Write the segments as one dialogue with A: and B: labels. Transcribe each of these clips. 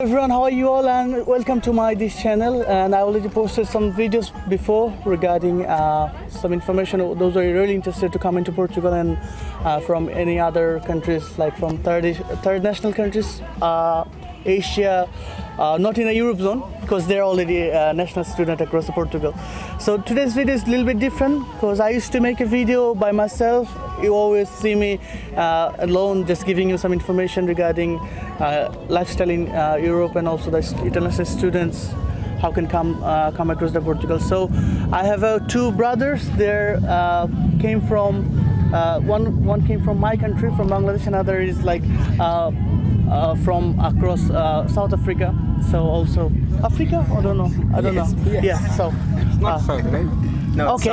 A: Everyone, how are you all, and welcome to this channel. And I already posted some videos before regarding some information. Those are really interested to come into Portugal and from any other countries, like from third national countries, Asia, not in a Europe zone, because they're already a national student across Portugal. So today's video is a little bit different because I used to make a video by myself. You always see me alone, just giving you some information regarding lifestyle in Europe, and also the international students how can come across the Portugal. So I have two brothers. They came from one came from my country, from Bangladesh. Another is like from across South Africa. So also Africa? I don't know.
B: Yes.
A: Yeah. So
B: It's not South, right? No,
A: okay,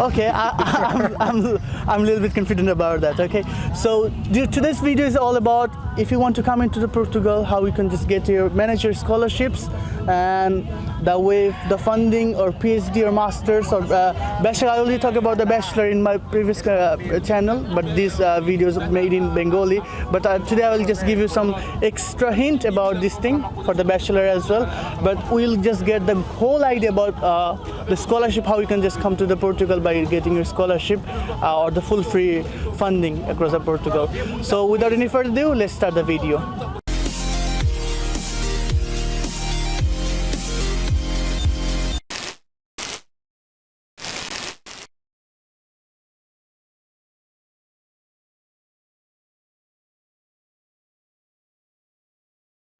A: okay, I'm a little bit confident about that. Okay, so today's video is all about if you want to come into Portugal, how you can just get your manager scholarships, and the way the funding or PhD or masters or bachelor. I already talked about the bachelor in my previous channel, but this video is made in Bengali. But today I will just give you some extra hint about this thing for the bachelor as well. But we'll just get the whole idea about the scholarship, how you can just come to the Portugal by getting your scholarship or the full free funding across the Portugal. So without any further ado, let's start the video.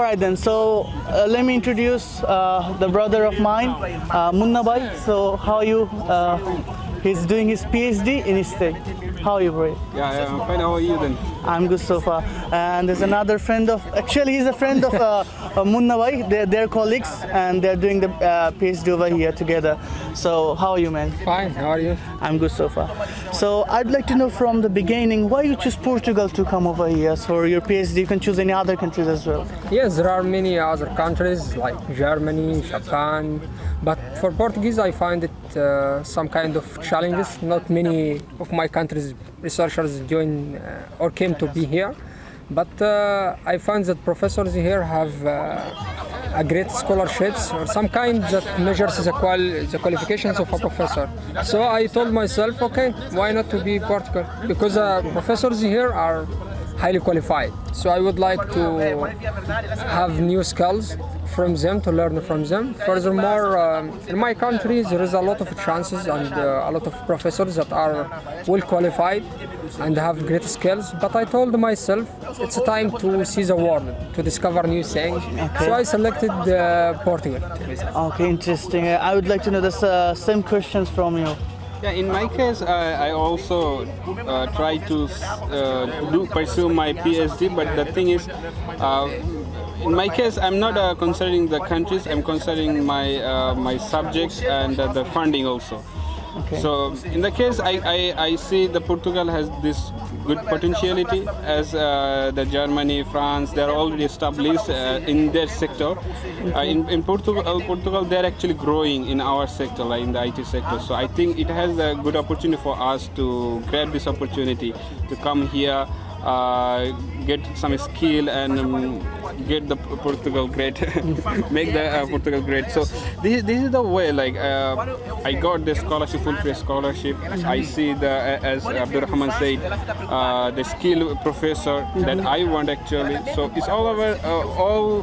A: Alright then, so let me introduce the brother of mine, Munna Bhai. So how are you? He's doing his PhD in his state. How are you, bro?
B: Yeah, I'm fine. How are you then?
A: I'm good so far. And there's another friend of, actually he's a friend of Munna Bhai. They're colleagues and they're doing the PhD over here together. So how are you, man?
B: Fine. How are you?
A: I'm good so far. So I'd like to know from the beginning why you choose Portugal to come over here. So for your PhD, you can choose any other countries as well.
C: Yes, there are many other countries like Germany, Japan, but for Portuguese I find it some kind of challenges. Not many of my countries researchers join or came to be here, but I find that professors here have a great scholarships or some kind that measures the qualifications of a professor. So I told myself, okay, why not to be Portugal? Because professors here are highly qualified. So I would like to have new skills from them, to learn from them. Furthermore, in my country there is a lot of chances and a lot of professors that are well qualified and have great skills. But I told myself it's time to see the world, to discover new things. Okay. So I selected Portugal.
A: Okay, interesting. I would like to know the same questions from you.
B: Yeah, in my case, I also try to pursue my PhD, but the thing is, in my case, I'm not considering the countries. I'm considering my subjects and the funding also.
A: Okay.
B: So in the case, I see the Portugal has this good potentiality as the Germany, France, they're already established in their sector. In Portugal, they're actually growing in our sector, like in the IT sector. So I think it has a good opportunity for us to grab this opportunity to come here, get some skill and get the Portugal great, make the Portugal great. So this is the way. Like I got the scholarship, full free scholarship. I see as Abdurrahman said, the skill professor that I want actually. So it's all over. All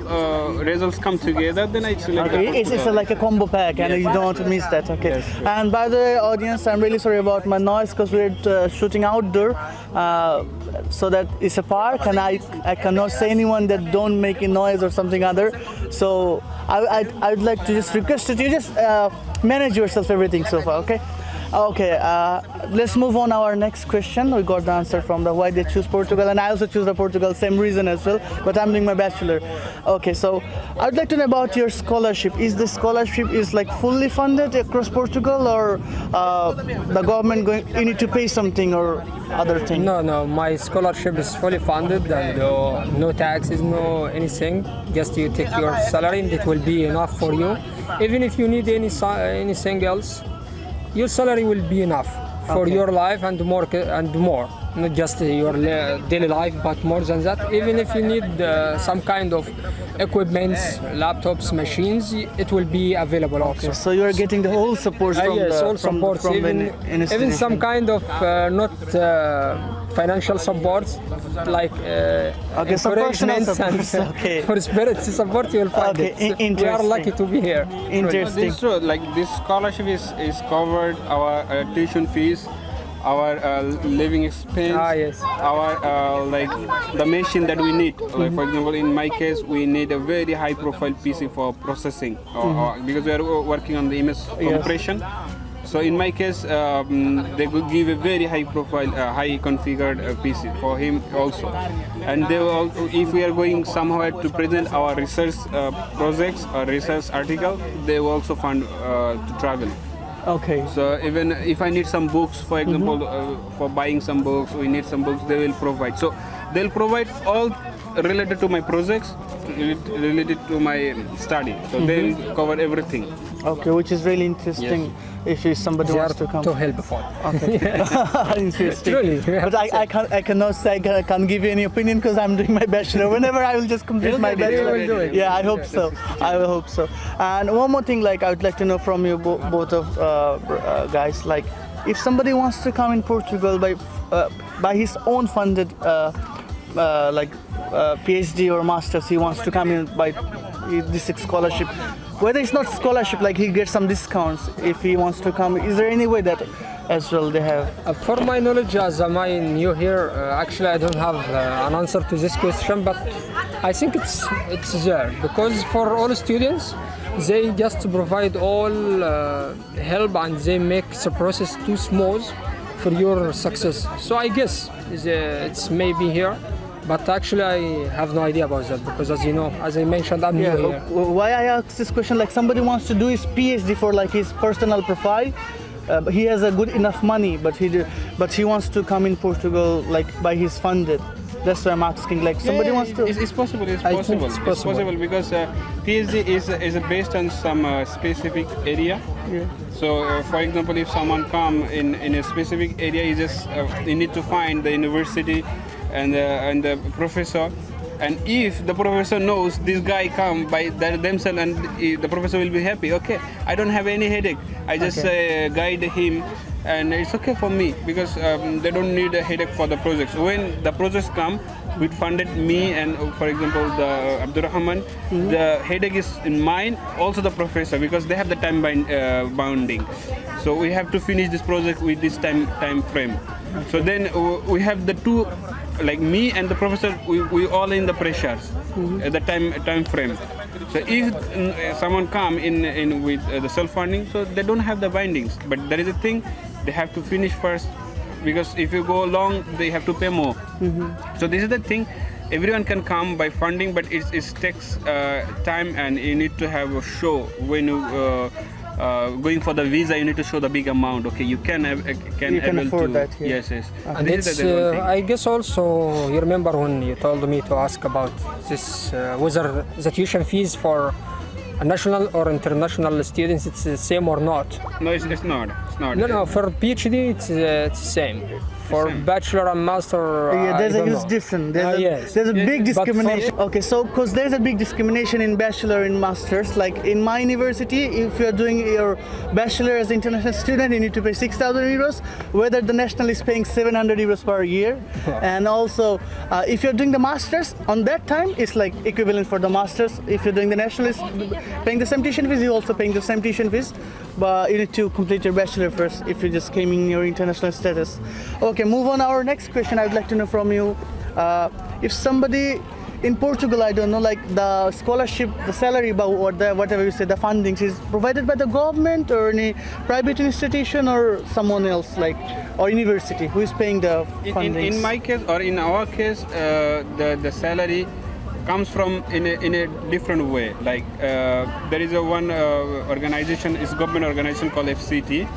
B: results come together. Then I select.
A: Okay, it's like a combo pack, and you don't want to miss that. Okay.
B: Yes, yes.
A: And by the way, audience, I'm really sorry about my noise because we're shooting outdoor. So that it's a park, and I cannot say anyone that don't make a noise or something other. So I'd like to just request that you just manage yourself everything so far. Okay. Okay, let's move on our next question. We got the answer from the why they choose Portugal, and I also choose the Portugal, same reason as well, but I'm doing my bachelor. Okay, so I'd like to know about your scholarship. Is the scholarship like fully funded across Portugal, or the government you need to pay something or other thing?
C: No, my scholarship is fully funded and no taxes, no anything. Just you take your salary and it will be enough for you. Even if you need anything else, your salary will be enough for your life and more. not just your daily life, but more than that. Even if you need some kind of equipments, laptops, machines, it will be available also.
A: So you are getting the whole support from
C: Yes, all
A: from
C: supports, even
A: institution.
C: some kind of not financial supports, like
A: some personal
C: encouragements and
A: supports, okay.
C: for spirit support, you will find
A: Okay,
C: it. We are
A: interesting.
C: lucky to be here.
A: Interesting.
B: This is true. Like this scholarship is covered our tuition fees, our living expense,
C: Yes.
B: our like the machine that we need. Like for example, in my case, we need a very high-profile PC for processing, because we are working on the image compression. So in my case, they could give a very high-profile, high-configured PC for him also. And they will, if we are going somewhere to present our research projects or research article, they will also fund to travel.
A: Okay.
B: So even if I need some books, for example, for buying some books, we need some books, they will provide. So they'll provide all related to my projects, related to my study. So they'll cover everything.
A: Okay, which is really interesting. If somebody
C: They are
A: wants to come.
C: too helpful.
A: Okay. Interesting.
C: Truly, we have
A: But
C: to say.
A: I cannot say, I can't give you any opinion because I'm doing my bachelor. Whenever I will just complete my bachelor.
C: will do it.
A: Yeah, I hope so. I will hope so. And one more thing, like I would like to know from you both of guys, like if somebody wants to come in Portugal by his own funded PhD or masters, he wants to come in by this scholarship. Whether it's not scholarship, like he gets some discounts if he wants to come. Is there any way that as well they have?
C: For my knowledge, as am I new here, actually I don't have an answer to this question, but I think it's there because for all students, they just provide all help and they make the process too smooth for your success. So I guess it's maybe here. But actually, I have no idea about that because, as you know, as I mentioned, I'm new here.
A: Why I ask this question? Like somebody wants to do his PhD for like his personal profile. He has a good enough money, but he wants to come in Portugal like by his funded. That's why I'm asking. Like somebody wants to.
B: It's possible. It's
C: I think
B: possible.
C: it's
B: It's
C: possible.
B: possible because PhD is based on some specific area.
A: Yeah.
B: So, for example, if someone come in a specific area, you need to find the university and the professor. And if the professor knows this guy come by themselves and the professor will be happy, okay, I don't have any headache. I just guide him and it's okay for me because they don't need a headache for the projects. When the projects come, we funded me and for example the Abdurrahman, the headache is in mine, also the professor because they have the time bounding. So we have to finish this project with this time frame. So then we have the two, like me and the professor, we all in the pressures, the time frame. So if someone come in with the self-funding, so they don't have the bindings. But there is a thing, they have to finish first, because if you go long, they have to pay more. So this is the thing. Everyone can come by funding, but it takes time, and you need to have a show when you. Going for the visa, you need to show the big amount. Okay, you can
A: afford that. Yeah.
B: Yes.
C: And
B: This
C: it's,
B: is the one thing.
C: I guess also, you remember when you told me to ask about this, whether the tuition fees for national or international students, it's the same or not?
B: No, it's not. It's not.
C: No, for PhD, it's the same. For bachelor and master,
A: Yeah, there's
C: I
A: a
C: don't
A: huge
C: know.
A: difference.
C: Yes.
A: There's a big
C: But for-
A: discrimination. Okay, so because there's a big discrimination in bachelor and masters. Like in my university, if you're doing your bachelor as an international student, you need to pay 6,000 euros. Whether the national is paying 700 euros per year, and also if you're doing the masters on that time, it's like equivalent for the masters. If you're doing the national, is paying the same tuition fees, you're also paying the same tuition fees. But you need to complete your bachelor first if you just came in your international status. Okay, move on. Our next question I would like to know from you. If somebody in Portugal, I don't know, like the scholarship, the salary, or whatever you say, the fundings is provided by the government or any private institution or someone else, like, or university, who is paying the fundings?
B: In my case or in our case, the salary comes from in a different way. Like there is one organization, is government organization called FCT.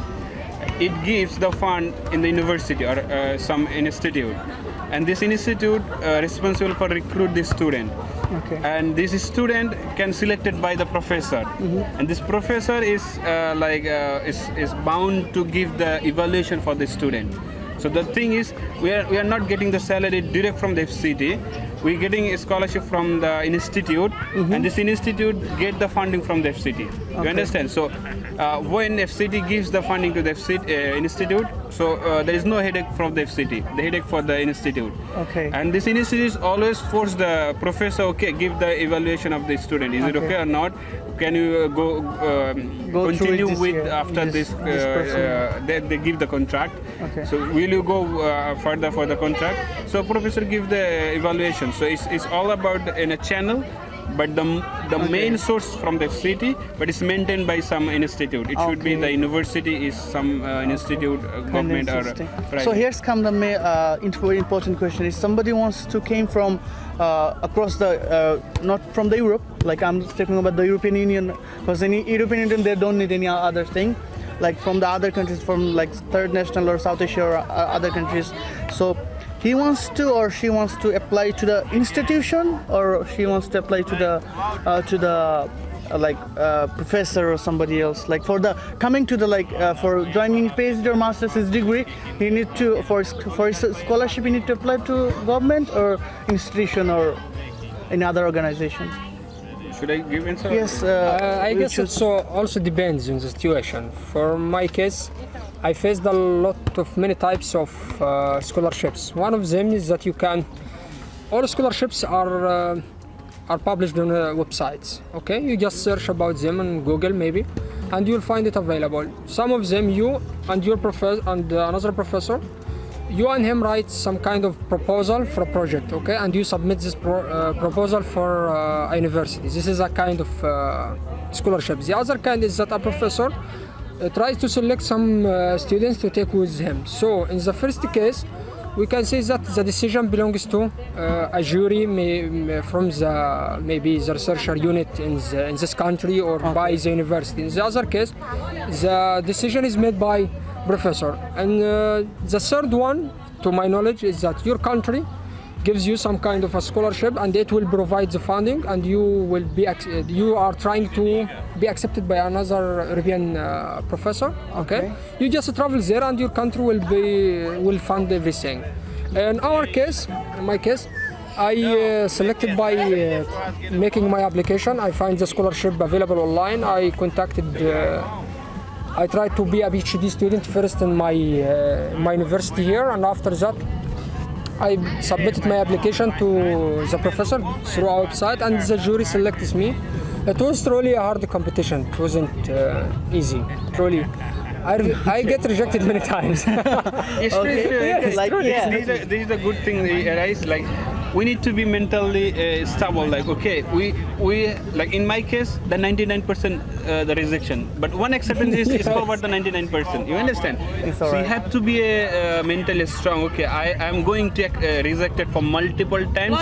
B: It gives the fund in the university or some institute, and this institute responsible for recruit the student.
A: Okay.
B: And this student can selected by the professor, and this professor is bound to give the evaluation for the student. So the thing is, we are not getting the salary direct from the FCT. We're getting a scholarship from the institute, and this institute get the funding from the FCT. You understand? So when FCT gives the funding to the institute, so there is no headache from the FCT. The headache for the institute.
A: Okay.
B: And this institute always force the professor, okay, give the evaluation of the student. Is it okay or not? Can you go continue
A: this,
B: with after this?
A: person.
B: They give the contract.
A: Okay.
B: So will you go further for the contract? So professor give the evaluation. So it's all about in a channel, but the main source from the city, but it's maintained by some institute. It should be the university is some institute, government or private.
A: So here's come the very important question: is somebody wants to came from across the not from the Europe, like I'm talking about the European Union, because in European Union they don't need any other thing, like from the other countries, from like third national or South Asia or other countries. So he wants to or she wants to apply to the institution, or she wants to apply to the professor or somebody else. Like for the coming to the for joining PhD or master's degree, he need to for his scholarship he need to apply to government or institution or any other organization.
B: Should I give answer?
A: Yes,
C: I guess it also depends on the situation. For my case, I faced a lot of many types of scholarships. One of them is that all scholarships are published on websites. Okay, you just search about them on Google maybe, and you'll find it available. Some of them you and your professor and another professor, you and him write some kind of proposal for a project, okay, and you submit this proposal for a university. This is a kind of scholarship. The other kind is that a professor tries to select some students to take with him. So in the first case, we can say that the decision belongs to a jury from maybe the researcher unit in this country or by the university. In the other case, the decision is made by professor. And the third one, to my knowledge, is that your country gives you some kind of a scholarship, and it will provide the funding, and you are trying to be accepted by another European professor. Okay, you just travel there, and your country will fund everything. In my case, I selected by making my application. I find the scholarship available online. I tried to be a Ph.D. student first in my university here, and after that I submitted my application to the professor through our website, and the jury selected me. It was truly a hard competition. It wasn't easy, truly. I get rejected many times.
B: Yes, this is a good thing. Arise like we need to be mentally stable. Like okay, we like in my case the 99% the rejection, but one acceptance is over the 99%. You understand? So you have to be mentally strong. Okay, I am going to rejected for multiple times,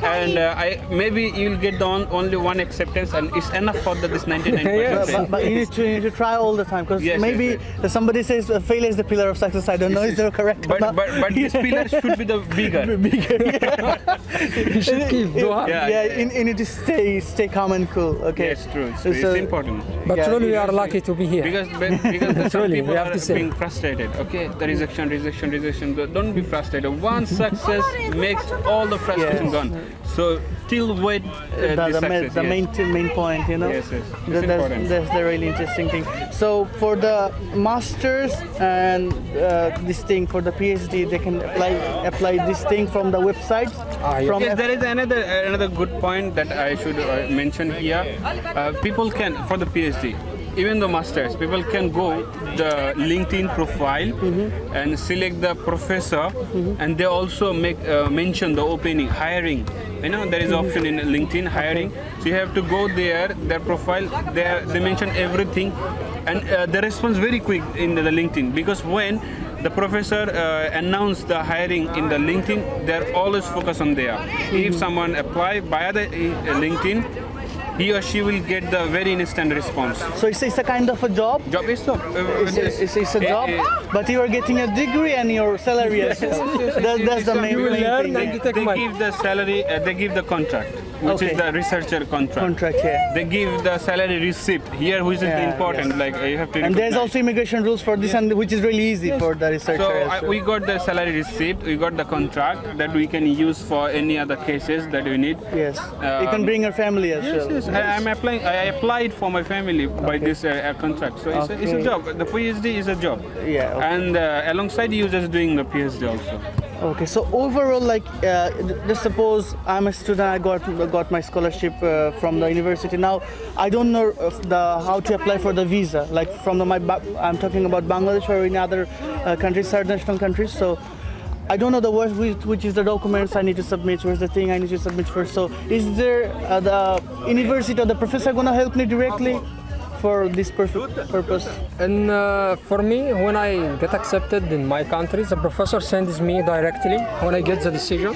B: and maybe you'll get only one acceptance, and it's enough for this 99%.
A: but you need to try all the time, because maybe somebody says failure is the pillar of success. I don't know if they're correct.
B: But this pillar should be the bigger.
C: You should keep going.
A: You need to stay calm and cool. Okay.
B: Yes, true. It's important.
C: But truly, we are lucky to be here.
B: Because some
C: Truly,
B: people
C: we have
B: are
C: to say.
B: being frustrated. Okay, the rejection. Don't be frustrated. One success makes all the frustration gone. So till wait
A: the main point, you know.
B: Yes. It's important.
A: That's the really interesting thing. So for the masters and this thing for the PhD, they can apply this thing from the website.
B: Yes, there is another good point that I should mention here. People can, for the PhD, even the masters, people can go the LinkedIn profile and select the professor, and they also mention the opening, hiring. You know, there is option in LinkedIn, hiring. So you have to go there, their profile, they mention everything, and the response very quick in the LinkedIn, because when the professor announced the hiring in the LinkedIn, they're always focused on there. If someone apply via the LinkedIn, he or she will get the very instant response.
A: So it's a kind of a job.
B: Job is job.
A: It's a job, but you are getting a degree and your salary as well. That's the main,
C: You will
A: main
C: learn
A: thing.
C: and you take
B: They
C: money.
B: give the salary, they give the contract, which
A: Okay.
B: is the researcher contract.
A: Contract, yeah.
B: They give the salary receipt here, which is
A: Yeah,
B: important.
A: yes.
B: Like you have to.
A: And there's
B: recognize.
A: also immigration rules for this, and which is really easy for the researcher.
B: So
A: as well.
B: we got the salary receipt, we got the contract that we can use for any other cases that we need.
A: Yes, you can bring your family as well.
B: Yes, I'm applying. I applied for my family by this contract. So it's a
A: Okay.
B: job. The PhD is a job.
A: Yeah, okay.
B: And alongside you just doing the PhD also.
A: Okay, so overall, like, just suppose I'm a student, I got my scholarship from the university. Now, I don't know how to apply for the visa. Like I'm talking about Bangladesh or in other countries, third national countries. So I don't know which is the documents I need to submit, where's the thing I need to submit first. So is there the university or the professor gonna help me directly for this purpose?
C: And for me, when I get accepted in my country, the professor sends me directly when I get the decision.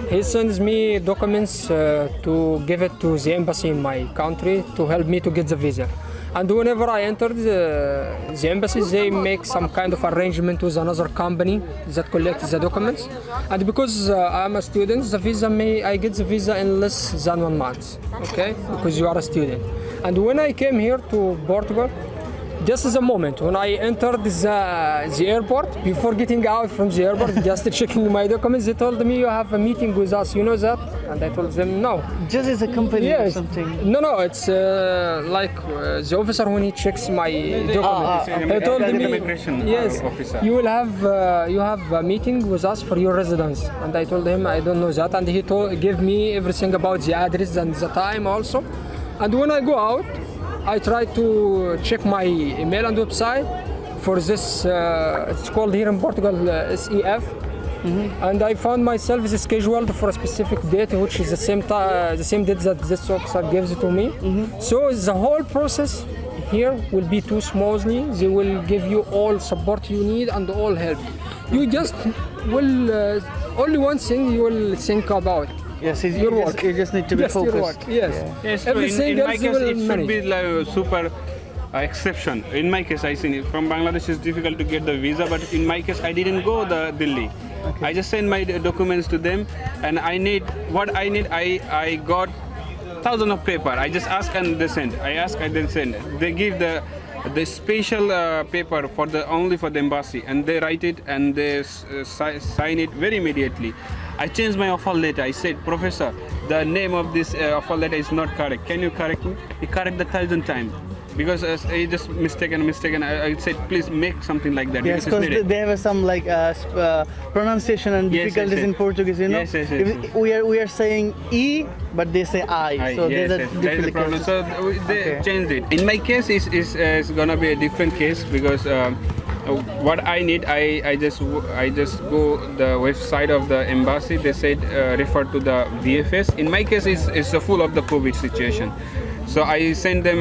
C: He sends me documents to give it to the embassy in my country to help me to get the visa. And whenever I enter the embassy, they make some kind of arrangement with another company that collects the documents. And because I'm a student, I get the visa in less than 1 month, okay? Because you are a student. And when I came here to Portugal, just as a moment when I entered the airport, before getting out from the airport, just checking my documents, they told me you have a meeting with us. You know that? And I told them no.
A: Just as a company or
C: Yes.
A: something?
C: No, it's the officer when he checks my documents. He told
B: The
C: me,
B: immigration
C: yes,
B: officer.
C: you have a meeting with us for your residence. And I told him I don't know that, and he gave me everything about the address and the time also. And when I go out, I try to check my email and website for this. It's called here in Portugal SEF. And I found myself scheduled for a specific date, which is the same date that this officer gives to me. So the whole process here will be too smoothly. They will give you all support you need and all help. You just will only one thing you will think about.
A: Yes,
C: Your work.
A: you just need to be
C: Just your
A: focused.
C: work. Yes.
B: Yes, so
C: Everything
B: in my
C: else you
B: case,
C: will
B: it should
C: manage.
B: be like a super exception. In my case, I see from Bangladesh it's difficult to get the visa, but in my case, I didn't go the Delhi. I just sent my documents to them, and I need what I need. I got thousands of paper. I just ask and they send. I ask and they send. They give the special paper only for the embassy, and they write it and they sign it very immediately. I changed my offer letter. I said, Professor, the name of this offer letter is not correct. Can you correct me? He corrected 1,000 times. Because he just mistaken. I said, please make something like that.
A: Yes,
B: because it's
A: because
B: needed.
A: they have some like pronunciation and
B: Yes,
A: difficulties
B: yes,
A: in
B: yes.
A: Portuguese. You know,
B: Yes, yes,
A: If
B: yes.
A: we are saying e, but they say I. So
B: Yes,
A: there's a
B: yes, that is the problem.
A: difficulty.
B: So they
A: Okay.
B: changed it. In my case, it's gonna be a different case because what I need, I just go the website of the embassy. They said refer to the VFS. In my case, it's full of the COVID situation. So I sent them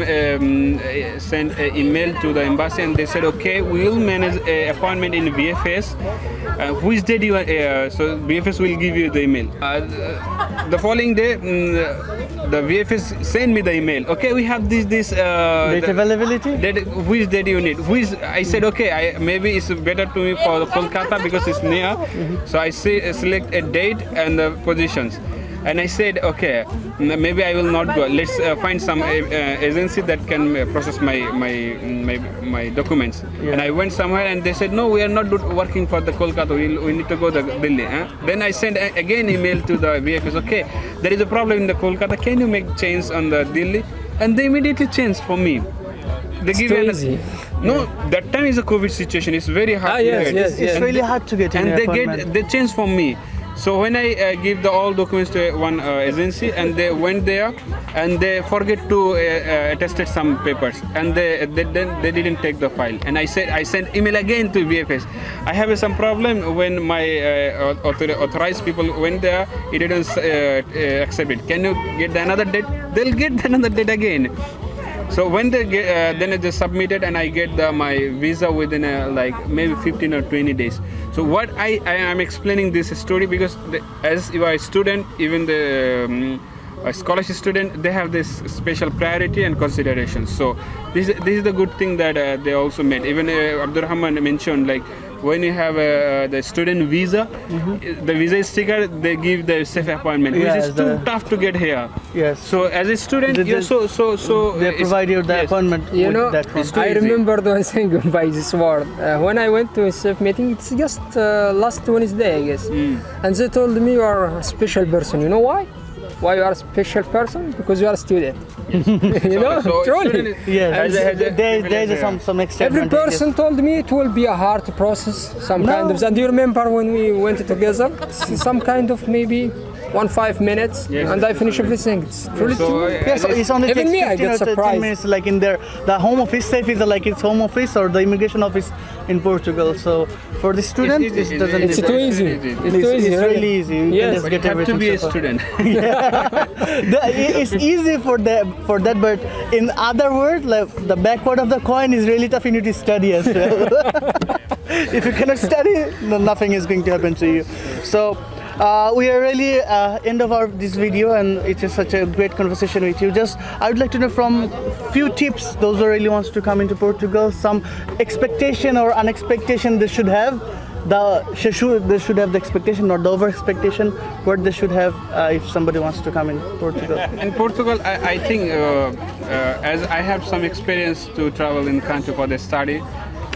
B: sent an email to the embassy, and they said, okay, we will manage an appointment in VFS. Which date you are? So VFS will give you the email. The following day, the VFS send me the email. Okay, we have this
A: Date availability?
B: which date you need? I said okay. Maybe it's better to me for the Kolkata because it's near. So I select a date and the positions. And I said, okay, maybe I will not go. Let's find some agency that can process my documents.
A: Yeah.
B: And I went somewhere, and they said, no, we are not working for the Kolkata. We need to go to Delhi. Then I sent again email to the VFS. Okay, there is a problem in the Kolkata. Can you make change on the Delhi? And they immediately changed for me. They
C: It's
B: give
C: too
B: you
C: easy.
B: No, that time is a COVID situation. It's very hard. to
C: yes,
B: get.
C: yes,
A: It's
C: yes.
A: really hard to get in
B: And
A: an
B: they
A: appointment.
B: they changed for me. So when I give all documents to one agency, and they went there, and they forget to attested some papers, and they didn't take the file. And I sent email again to VFS. I have some problem when my authorized people went there. It didn't accept it. Can you get another date? They'll get another date again. So when they get, then they submitted, and I get my visa within like maybe 15 or 20 days. So what I am explaining this story because as you are a student, even the a scholarship student, they have this special priority and consideration. So this is the good thing that they also made. Even Abdurrahman mentioned, like when you have the student visa, the visa sticker, they give the safe appointment, which is too tough to get here.
A: Yes.
B: So as a student,
A: They-
B: you're so
A: They provide you the
B: yes.
A: appointment
C: You
A: with
C: know,
A: that one.
B: too
C: I
B: easy.
C: remember the thing by this word. When I went to a safe meeting, it's just last Wednesday, I guess. And they told me you are a special person. You know why? Why you are a special person? Because you are a student. You know, truly.
B: student is-
A: Yes,
B: has a- has a
A: there's
B: privilege,
A: some extra
C: Every
A: advantages.
C: person told me it will be a hard process, some kind of. And do you remember when we went together? It's some kind of maybe 5 minutes,
B: Yes.
C: and I finish everything. It's truly
B: So,
C: true.
A: Yeah, so it's only
C: Even
A: takes
C: me, I
A: 15
C: get
A: or 10
C: surprised.
A: minutes, like in there. The home office safe is like its home office or the immigration office in Portugal. So for the student,
B: It's easy.
A: it doesn't.
C: It's
B: It's
C: too
B: very
C: easy.
B: easy.
C: It's too easy.
A: It's really easy. You
C: Yes.
A: can just
B: But
A: get
B: you have to
A: everything
B: be a
A: so far.
B: student.
A: It's easy for that, but in other words, like the backward of the coin is really tough. You need to study as well. If you cannot study, then nothing is going to happen to you. So. We are really end of this video, and it is such a great conversation with you. Just I would like to know from few tips those who really wants to come into Portugal, some expectation or unexpectation they should have. They should have the expectation, not the over expectation. What they should have if somebody wants to come in Portugal.
B: In Portugal, I think as I have some experience to travel in country for the study.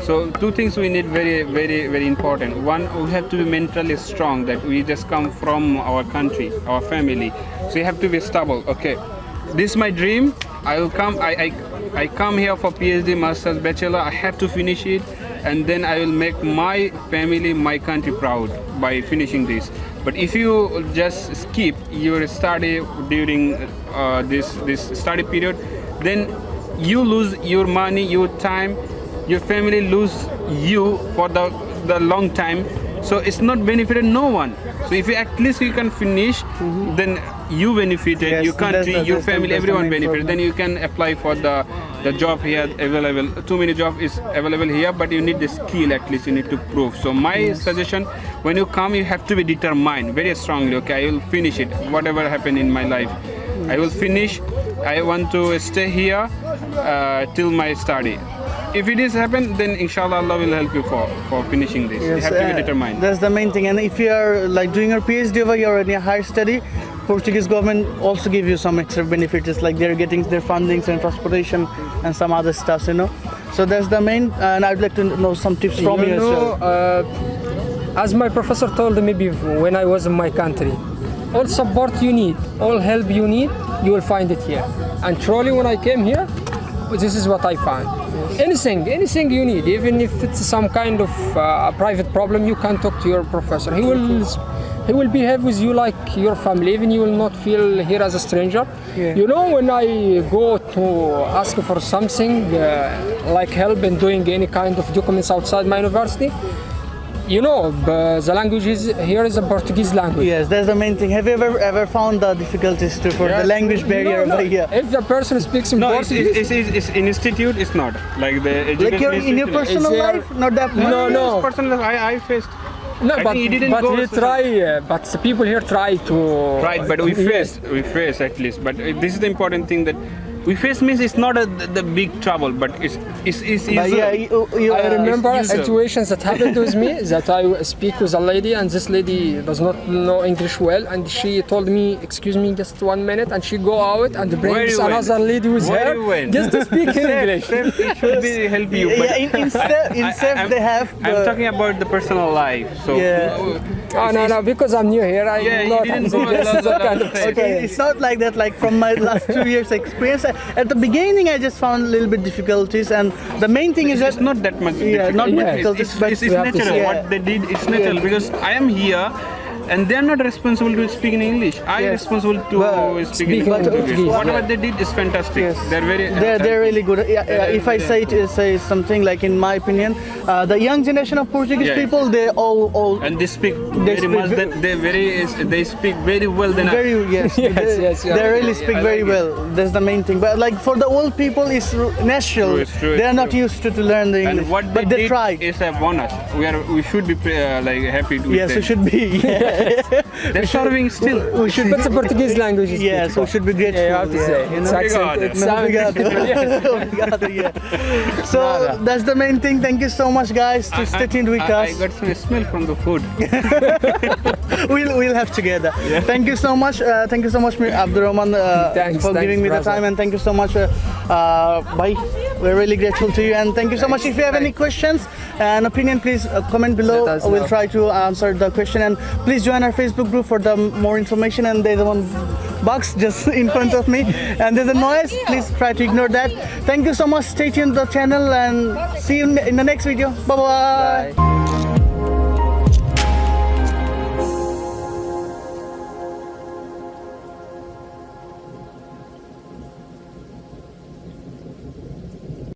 B: So two things we need very important. One, we have to be mentally strong, that we just come from our country, our family. So you have to be stable. Okay, this is my dream. I will come. I come here for PhD, Master's, Bachelor. I have to finish it, and then I will make my family, my country proud by finishing this. But if you just skip your study during this study period, then you lose your money, your time. Your family lose you for the long time, so it's not benefited no one. So if you at least you can finish, then you benefited,
A: Yes,
B: your country,
A: that's the-
B: your
A: that's the-
B: family,
A: that's the
B: everyone
A: main
B: benefited.
A: problem.
B: Then you can apply for the job here available. Too many job is available here, but you need the skill, at least you need to prove. So my suggestion, when you come, you have to be determined very strongly. Okay, I will finish it, whatever happened in my life, I will finish. I want to stay here till my study. If it is happen, then inshallah Allah will help you for finishing this. You have to be determined.
A: That's the main thing. And if you are like doing your PhD over here or any higher study, Portuguese government also give you some extra benefits, like they're getting their fundings and transportation and some other stuff, you know. So that's the main. And I'd like to know some tips from you as well.
C: As my professor told me when I was in my country, all support you need, all help you need, you will find it here. And truly, when I came here, this is what I found. Anything you need, even if it's some kind of private problem, you can talk to your professor. He will behave with you like your family. Even you will not feel here as a stranger.
A: Yeah.
C: You know, when I go to ask for something like help in doing any kind of documents outside my university, you know, the language here is a Portuguese language.
A: Yes, that's the main thing. Have you ever found the difficulties for the language barrier
C: No.
A: over here?
C: If the person speaks in
B: No,
C: Portuguese,
B: it's in institute. It's not like the education.
A: Like in your
B: institute.
A: personal
C: there-
A: life, not that much.
C: No.
B: Personal life, I faced.
C: no,
B: I
C: but
B: think he didn't
C: but
B: go
C: he
B: to-
C: try. But the people here try to.
B: Right, but we
C: Yes.
B: face at least. But this is the important thing, that we face means it's not the big trouble, but it's easier.
A: But yeah, you
C: I remember
B: user.
C: situations that happened with me that I speak with a lady, and this lady does not know English well, and she told me, "Excuse me, just 1 minute," and she go out and
B: Where
C: brings
B: you went?
C: another lady with
B: Where
C: her
B: you went?
C: just to speak in English.
B: It should be help you. But
A: yeah, instead
B: I'm-
A: they have.
B: I'm talking about the personal life. So
A: Yeah.
C: Oh no, because I'm new here. I'm
B: Yeah, you
C: not.
B: didn't go
C: this is a kind of
B: Okay.
A: Okay, it's not like that. Like from my last 2 years experience, at the beginning I just found a little bit difficulties, and the main thing is
B: It's
A: that
B: not that much.
A: Yeah, not
B: difficult.
A: difficult,
B: It's,
A: but
B: it's
C: we have to
B: natural.
C: see.
B: What they did, it's natural because I am here. And they are not responsible to speak in English. I am
A: Yes.
B: responsible to
A: Well,
B: speak in
C: speaking
B: Portuguese.
C: Portuguese.
B: Whatever they did is fantastic.
A: Yes.
B: They're very.
A: they're really good. If I say something like, in my opinion, the young generation of Portuguese
B: Yeah.
A: people, they all
B: And they speak
A: They
B: very
A: speak
B: much. They speak very well than
A: very
B: us.
A: yes,
C: Yes,
A: they
C: yeah.
A: really speak
B: I
A: very
B: like it.
A: well. That's the main thing. But like for the old people, it's natural.
B: True, it's true,
A: They are
B: it's
A: not
B: true.
A: used to learn the English.
B: And what
A: but they
B: did
A: try.
B: is a bonus. We should be like happy with
A: Yes,
B: them.
A: it should be. Yeah.
B: They're serving still.
A: We should.
C: But the Portuguese language is
A: Yes, we
C: beautiful.
A: should be grateful.
C: Yeah, you have to say.
A: you
C: It's
A: know?
C: accent. It's
A: Obrigado.
C: sound-
A: Obrigado, yeah. So that's the main thing. Thank you so much, guys, to stay tuned with
B: I
A: us.
B: got some smell from the food.
A: We'll have together. Thank you so much. Thank you so much, Abdurrahman,
C: Thanks,
A: for giving me the
C: brother.
A: time, and thank you so much. Bye. We're really grateful to you, and thank you so much. If you have any questions and opinion, please comment below.
C: Let us
A: We'll
C: know.
A: try to answer the question, and please join our Facebook group for the more information. And there's one box just in front of me, and there's a noise. Please try to ignore that. Thank you so much. Stay tuned to the channel, and see you in the next video. Bye bye.
C: Bye.